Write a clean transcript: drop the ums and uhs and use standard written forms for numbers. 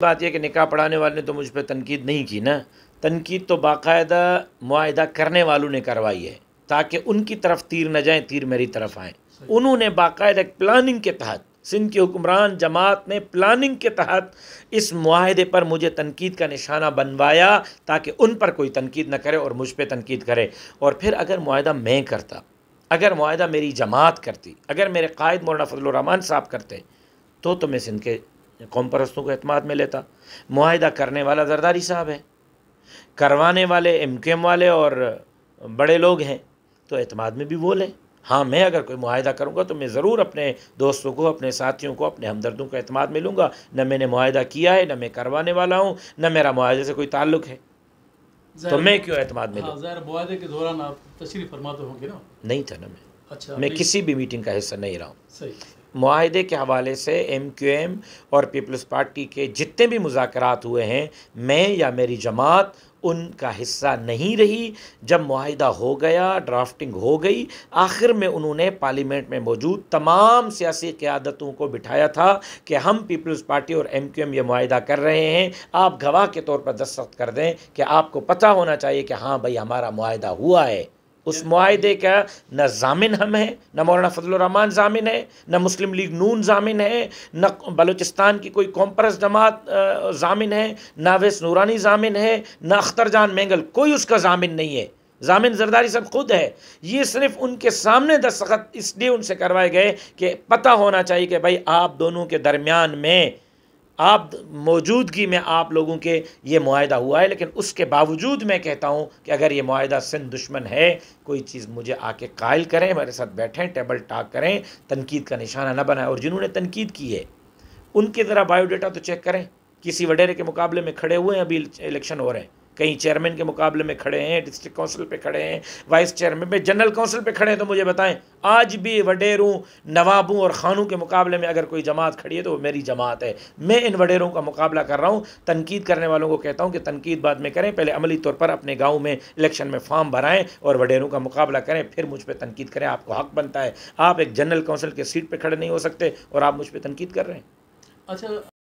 बात यह कि निकाह पढ़ाने वाले ने तो मुझ पर तनकीद नहीं की ना। तनकीद तो बाकायदा मुआहिदा करने वालों ने करवाई है ताकि उनकी तरफ तीर न जाए, तीर मेरी तरफ आए। उन्होंने बाकायदा प्लानिंग के तहत, सिंध के हुक्मरान जमात ने प्लानिंग के तहत इस मुआहिदे पर मुझे तनकीद का निशाना बनवाया ताकि उन पर कोई तनकीद न करे और मुझ पर तनकीद करे। और फिर अगर मुआहिदा मैं करता, अगर मुआहिदा मेरी जमात करती, अगर मेरे कायद मौलाना फजलुर रहमान साहब करते तो मैं सिंध के कौम परस्तों को एतमाद में लेता। मुआहिदा करने वाला जरदारी साहब है, करवाने वाले MKM वाले और बड़े लोग हैं, तो एतमाद में भी वो लें। हाँ, मैं अगर कोई मुआहिदा करूँगा तो मैं ज़रूर अपने दोस्तों को, अपने साथियों को, अपने हमदर्दों को एतमाद में लूँगा। न मैंने मुआहिदा किया है, न मैं करवाने वाला हूँ, न मेरा मुआहिदे से कोई ताल्लुक़ है, तो मैं क्यों एतमाद में लूँ? मुआहिदे के दौरान आप तशरीफ़ फरमाते होंगे ना? नहीं था ना मैं। अच्छा, मैं किसी भी मीटिंग का हिस्सा नहीं रहा हूँ। सही। मुआहिदे के हवाले से MQM और पीपल्स पार्टी के जितने भी मुज़ाकरात हुए हैं, मैं या मेरी जमात उनका हिस्सा नहीं रही। जब मुआहिदा हो गया, ड्राफ्टिंग हो गई, आखिर में उन्होंने पार्लियामेंट में मौजूद तमाम सियासी क़यादतों को बिठाया था कि हम पीपल्स पार्टी और MQM ये मुआहिदा कर रहे हैं, आप गवाह के तौर पर दस्तखत कर दें कि आपको पता होना चाहिए कि हाँ भाई हमारा मुआहिदा हुआ है। उस मुआहिदे का न जामिन हम हैं, न मौलाना फजलुर रहमान जामिन है, न मुस्लिम लीग नून जामिन है, न बलूचिस्तान की कोई कौम परस्त जमात जामिन है, न अवैस नूरानी जामिन है, न अख्तर जान मेंगल, कोई उसका जामिन नहीं है। जामिन जरदारी साहब खुद है। ये सिर्फ उनके सामने दस्तखत इसलिए उनसे करवाए गए कि पता होना चाहिए कि भाई आप दोनों के दरमियान में, आप मौजूदगी में आप लोगों के ये मुआहिदा हुआ है। लेकिन उसके बावजूद मैं कहता हूँ कि अगर ये मुआहिदा सिंध दुश्मन है, कोई चीज़ मुझे आके कायल करें, मेरे साथ बैठें, टेबल टॉक करें, तनकीद का निशाना न बनाएं। और जिन्होंने तनकीद की है उनके ज़रा बायोडाटा तो चेक करें। किसी वडेरे के मुकाबले में खड़े हुए हैं, अभी इलेक्शन हो रहे हैं, कहीं चेयरमैन के मुकाबले में खड़े हैं, डिस्ट्रिक्ट काउंसिल पे खड़े हैं, वाइस चेयरमैन पे, जनरल काउंसिल पे खड़े हैं, तो मुझे बताएं आज भी वडेरों, नवाबों और खानों के मुकाबले में अगर कोई जमात खड़ी है तो वो मेरी जमात है। मैं इन वडेरों का मुकाबला कर रहा हूँ। तनकीद करने वालों को कहता हूँ कि तनकीद बाद में करें, पहले अमली तौर पर अपने गाँव में इलेक्शन में फॉर्म भराएँ और वडेरों का मुकाबला करें, फिर मुझ पर तनकीद करें। आपको हक बनता है। आप एक जनरल काउंसिल के सीट पर खड़े नहीं हो सकते और आप मुझ पर तनकीद कर रहे हैं। अच्छा।